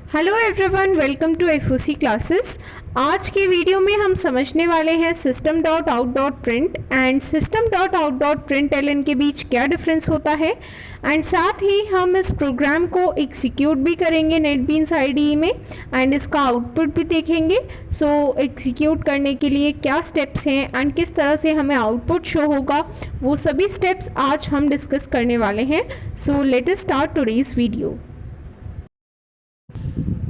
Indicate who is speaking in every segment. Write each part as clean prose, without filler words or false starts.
Speaker 1: Hello everyone, welcome to FOC classes. आज के video में हम समझने वाले हैं system dot out dot print and system dot out dot print LN के बीच क्या डिफरेंस होता है एंड साथ ही हम इस प्रोग्राम को एग्जीक्यूट भी करेंगे नेटबीन्स आईडीई में एंड इसका आउटपुट भी देखेंगे। सो एग्जीक्यूट करने के लिए क्या स्टेप्स हैं एंड किस तरह से हमें आउटपुट शो होगा, वो सभी स्टेप्स आज हम डिस्कस करने वाले हैं। So let us start today's video.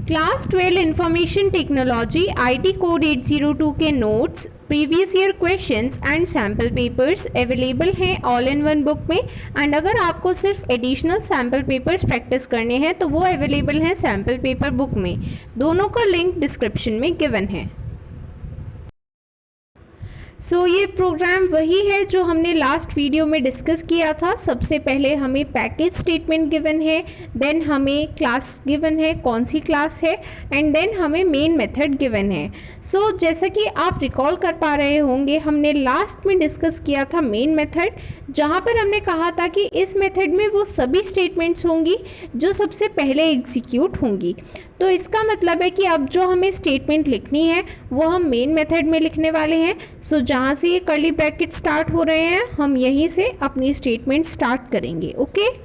Speaker 1: Class 12 information technology IT code 802 के notes, previous year questions and sample papers available हैं ऑल इन वन बुक में। एंड अगर आपको सिर्फ एडिशनल सैम्पल पेपर्स प्रैक्टिस करने हैं तो वो अवेलेबल हैं सैम्पल पेपर बुक में। दोनों का लिंक डिस्क्रिप्शन में गिवन है। सो ये प्रोग्राम वही है जो हमने लास्ट वीडियो में डिस्कस किया था। सबसे पहले हमें पैकेज स्टेटमेंट गिवन है, देन हमें क्लास गिवन है, कौन सी क्लास है, एंड देन हमें मेन मेथड गिवन है। सो जैसा कि आप रिकॉल कर पा रहे होंगे, हमने लास्ट में डिस्कस किया था मेन मेथड, जहाँ पर हमने कहा था कि इस मेथड में वो सभी स्टेटमेंट्स होंगी जो सबसे पहले एग्जीक्यूट होंगी। तो इसका मतलब है कि अब जो हमें स्टेटमेंट लिखनी है वो हम मेन मेथड में लिखने वाले हैं। सो जहाँ से ये कर्ली ब्रैकेट स्टार्ट हो रहे हैं हम यहीं से अपनी स्टेटमेंट स्टार्ट करेंगे। ओके,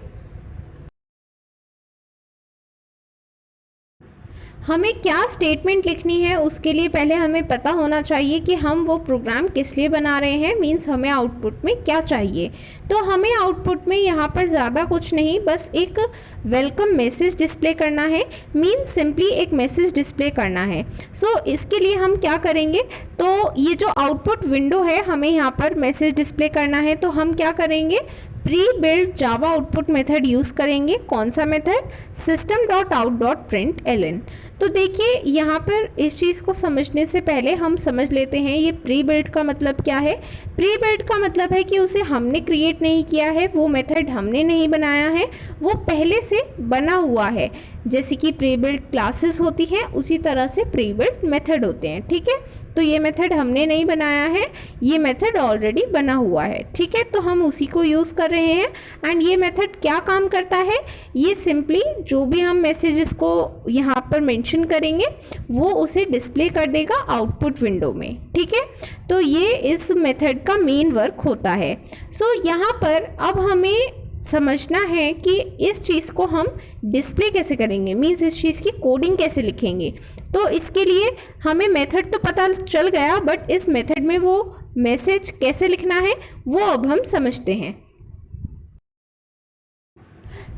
Speaker 1: हमें क्या स्टेटमेंट लिखनी है उसके लिए पहले हमें पता होना चाहिए कि हम वो प्रोग्राम किस लिए बना रहे हैं, मीन्स हमें आउटपुट में क्या चाहिए। तो हमें आउटपुट में यहाँ पर ज़्यादा कुछ नहीं, बस एक वेलकम मैसेज डिस्प्ले करना है, मीन्स सिंपली एक मैसेज डिस्प्ले करना है। सो इसके लिए हम क्या करेंगे, तो ये जो आउटपुट विंडो है हमें यहाँ पर मैसेज डिस्प्ले करना है, तो हम क्या करेंगे, pre build Java output method use करेंगे। कौन सा method, system dot out dot print LN. तो देखिए यहाँ पर इस चीज़ को समझने से पहले हम समझ लेते हैं ये प्री बिल्ड का मतलब क्या है। प्री बिल्ड का मतलब है कि उसे हमने क्रिएट नहीं किया है, वो मेथड हमने नहीं बनाया है, वो पहले से बना हुआ है। जैसे कि प्री बिल्ड क्लासेस होती हैं उसी तरह से प्री बिल्ड मेथड होते हैं। ठीक है, तो ये मेथड हमने नहीं बनाया है, ये मेथड ऑलरेडी बना हुआ है। ठीक है, तो हम उसी को यूज़ कर रहे हैं। एंड ये मेथड क्या काम करता है, ये सिंपली जो भी हम मैसेजेस को यहाँ पर मेंशन करेंगे वो उसे डिस्प्ले कर देगा आउटपुट विंडो में। ठीक है, तो ये इस मेथड का मेन वर्क होता है। सो यहाँ पर अब हमें समझना है कि इस चीज़ को हम डिस्प्ले कैसे करेंगे, मीन्स इस चीज़ की कोडिंग कैसे लिखेंगे। तो इसके लिए हमें मेथड तो पता चल गया, बट इस मेथड में वो मैसेज कैसे लिखना है वो अब हम समझते हैं।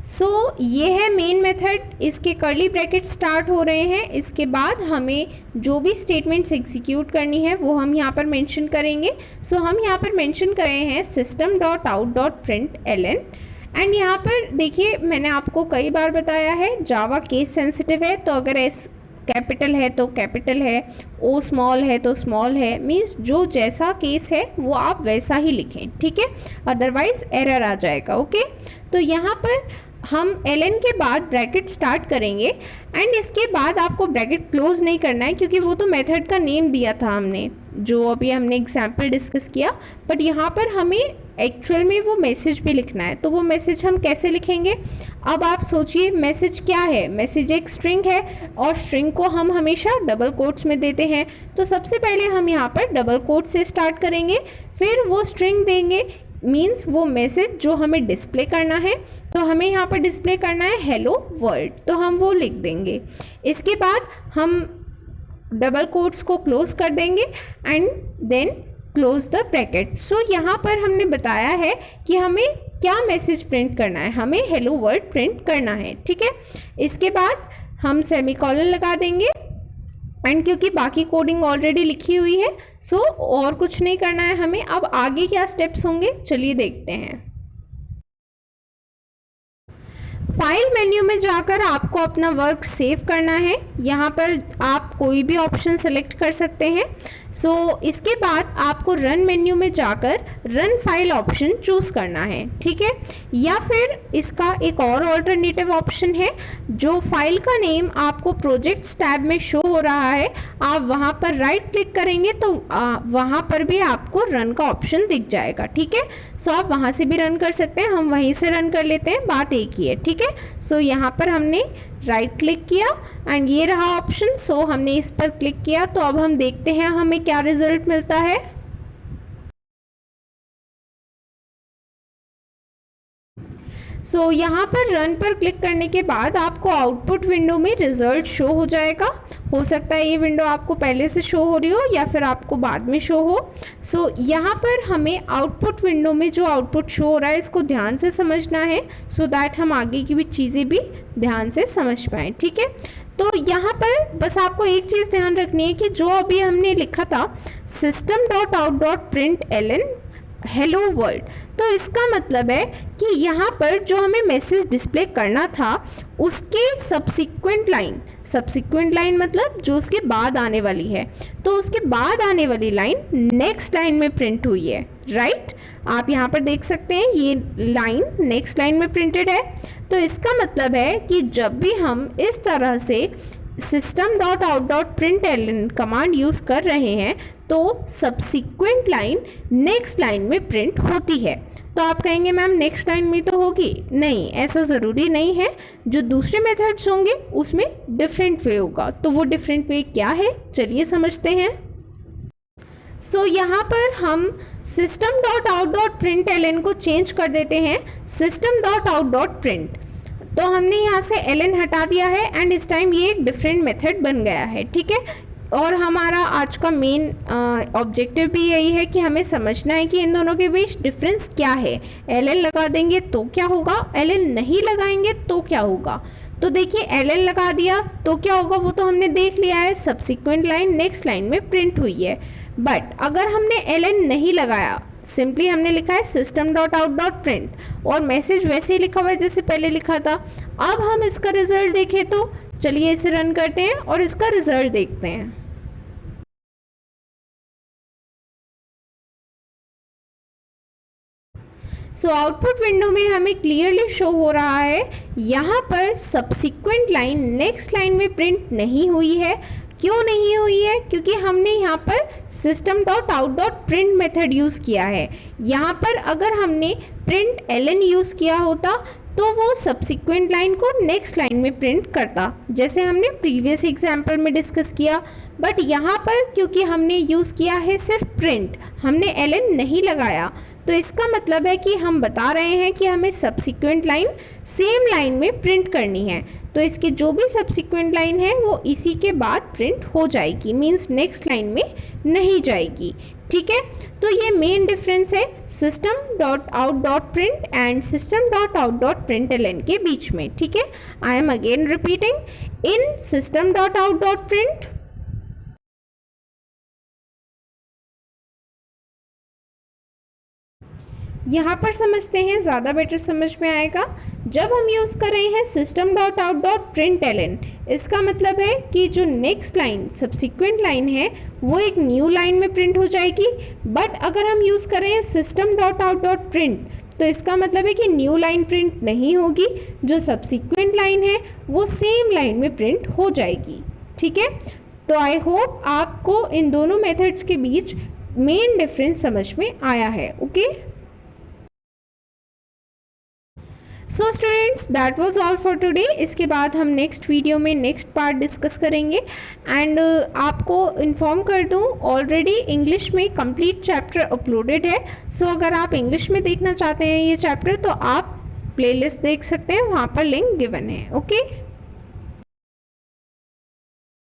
Speaker 1: सो ये है मेन मेथड, इसके कर्ली ब्रैकेट स्टार्ट हो रहे हैं। इसके बाद हमें जो भी स्टेटमेंट्स एग्जीक्यूट करनी है वो हम यहाँ पर मेंशन करेंगे। सो हम यहाँ पर मेंशन कर रहे हैं system dot out dot print LN. And यहाँ पर देखिए, मैंने आपको कई बार बताया है जावा केस सेंसिटिव है, तो अगर एस कैपिटल है तो कैपिटल है, ओ स्मॉल है तो स्मॉल है, मीन्स जो जैसा केस है वो आप वैसा ही लिखें। ठीक है, अदरवाइज एरर आ जाएगा। ओके, तो यहाँ पर हम एलएन के बाद ब्रैकेट स्टार्ट करेंगे एंड इसके बाद आपको ब्रैकेट क्लोज नहीं करना है, क्योंकि वो तो मेथड का नेम दिया था हमने, जो अभी हमने एग्जाम्पल डिस्कस किया। बट यहाँ पर हमें एक्चुअल में वो मैसेज भी लिखना है, तो वो मैसेज हम कैसे लिखेंगे। अब आप सोचिए मैसेज क्या है, मैसेज एक स्ट्रिंग है और स्ट्रिंग को हम हमेशा डबल कोट्स में देते हैं। तो सबसे पहले हम यहाँ पर डबल कोट से स्टार्ट करेंगे, फिर वो स्ट्रिंग देंगे, मीन्स वो मैसेज जो हमें डिस्प्ले करना है। तो हमें यहाँ पर डिस्प्ले करना है हेलो वर्ल्ड, तो हम वो लिख देंगे। इसके बाद हम डबल कोट्स को क्लोज कर देंगे and then close the bracket. So यहाँ पर हमने बताया है कि हमें क्या मैसेज प्रिंट करना है, हमें हेलो वर्ल्ड प्रिंट करना है। ठीक है, इसके बाद हम सेमीकोलन लगा देंगे एंड क्योंकि बाकी कोडिंग ऑलरेडी लिखी हुई है, सो और कुछ नहीं करना है हमें। अब आगे क्या स्टेप्स होंगे चलिए देखते हैं। फाइल मेन्यू में जाकर आपको अपना वर्क सेव करना है। यहाँ पर आप कोई भी ऑप्शन सेलेक्ट कर सकते हैं। सो इसके बाद आपको रन मेन्यू में जाकर रन फाइल ऑप्शन चूज़ करना है। ठीक है, या फिर इसका एक और ऑल्टरनेटिव ऑप्शन है, जो फाइल का नेम आपको प्रोजेक्ट्स टैब में शो हो रहा है, आप वहाँ पर राइट क्लिक करेंगे तो वहाँ पर भी आपको रन का ऑप्शन दिख जाएगा। ठीक है, सो आप वहाँ से भी रन कर सकते हैं, हम वहीं से रन कर लेते हैं, बात एक ही है। ठीक है, सो यहाँ पर हमने राइट क्लिक किया एंड ये रहा ऑप्शन। सो हमने इस पर क्लिक किया, तो अब हम देखते हैं हमें क्या रिजल्ट मिलता है। सो यहाँ पर रन पर क्लिक करने के बाद आपको आउटपुट विंडो में रिजल्ट शो हो जाएगा। हो सकता है ये विंडो आपको पहले से शो हो रही हो या फिर आपको बाद में शो हो। सो यहाँ पर हमें आउटपुट विंडो में जो आउटपुट शो हो रहा है इसको ध्यान से समझना है, सो दैट हम आगे की भी चीज़ें भी ध्यान से समझ पाएँ, ठीक है। तो यहाँ पर बस आपको एक चीज़ ध्यान रखनी है कि जो अभी हमने लिखा था system.out.println हेलो वर्ल्ड, तो इसका मतलब है कि यहाँ पर जो हमें मैसेज डिस्प्ले करना था उसके सब्सिक्वेंट लाइन मतलब जो उसके बाद आने वाली है, तो उसके बाद आने वाली लाइन नेक्स्ट लाइन में प्रिंट हुई है, राइट। आप यहाँ पर देख सकते हैं ये लाइन नेक्स्ट लाइन में प्रिंटेड है। तो इसका मतलब है कि जब भी हम इस तरह से system.out.println कमांड यूज़ कर रहे हैं तो सब्सिक्वेंट लाइन नेक्स्ट लाइन में प्रिंट होती है। तो आप कहेंगे मैम नेक्स्ट लाइन में तो होगी, नहीं, ऐसा ज़रूरी नहीं है। जो दूसरे मेथड्स होंगे उसमें डिफरेंट वे होगा। तो वो डिफरेंट वे क्या है, चलिए समझते हैं। सो यहाँ पर हम system.out.println को चेंज कर देते हैं system.out.print। तो हमने यहाँ से ln हटा दिया है एंड इस टाइम ये एक डिफरेंट मेथड बन गया है, ठीक है। और हमारा आज का मेन ऑब्जेक्टिव भी यही है कि हमें समझना है कि इन दोनों के बीच डिफरेंस क्या है। ln लगा देंगे तो क्या होगा, ln नहीं लगाएंगे तो क्या होगा। तो देखिए ln लगा दिया तो क्या होगा वो तो हमने देख लिया है, सब्सिक्वेंट लाइन नेक्स्ट लाइन में प्रिंट हुई है। बट अगर हमने ln नहीं लगाया, सिंपली हमने लिखा है system.out.print और मैसेज वैसे ही लिखा हुआ है जैसे पहले लिखा था। अब हम इसका रिजल्ट देखें तो चलिए इसे रन करते हैं और इसका रिजल्ट देखते हैं। सो आउटपुट विंडो में हमें क्लियरली शो हो रहा है यहाँ पर सब्सिक्वेंट लाइन नेक्स्ट लाइन में प्रिंट नहीं हुई है। क्यों नहीं हुई है, क्योंकि हमने यहाँ पर system.out.print मेथड यूज़ किया है। यहाँ पर अगर हमने प्रिंट ln यूज़ किया होता तो वो सब्सिक्वेंट लाइन को नेक्स्ट लाइन में प्रिंट करता, जैसे हमने प्रीवियस एग्जाम्पल में डिस्कस किया। बट यहाँ पर क्योंकि हमने यूज़ किया है सिर्फ प्रिंट, हमने ln नहीं लगाया, तो इसका मतलब है कि हम बता रहे हैं कि हमें सब्सिक्वेंट लाइन सेम लाइन में प्रिंट करनी है। तो इसकी जो भी सब्सिक्वेंट लाइन है वो इसी के बाद प्रिंट हो जाएगी, मीन्स नेक्स्ट लाइन में नहीं जाएगी, ठीक है। तो ये मेन डिफरेंस है system.out.print एंड system.out.println के बीच में, ठीक है। I am again repeating, in system.out.print यहाँ पर समझते हैं, ज़्यादा बेटर समझ में आएगा। जब हम यूज़ कर रहे हैं system.out.println, इसका मतलब है कि जो नेक्स्ट लाइन सब्सिक्वेंट लाइन है वो एक न्यू लाइन में प्रिंट हो जाएगी। बट अगर हम यूज़ कर रहे हैं system.out.print तो इसका मतलब है कि न्यू लाइन प्रिंट नहीं होगी, जो सब्सिक्वेंट लाइन है वो सेम लाइन में प्रिंट हो जाएगी, ठीक है। तो आई होप आपको इन दोनों मेथड्स के बीच मेन डिफरेंस समझ में आया है, okay. So students, that was all for today. इसके बाद हम नेक्स्ट वीडियो में नेक्स्ट पार्ट डिस्कस करेंगे। एंड आपको इन्फॉर्म कर दूं, ऑलरेडी इंग्लिश में कंप्लीट चैप्टर अपलोडेड है। सो अगर आप इंग्लिश में देखना चाहते हैं ये चैप्टर तो आप प्लेलिस्ट देख सकते हैं, वहाँ पर लिंक गिवन है, ओके।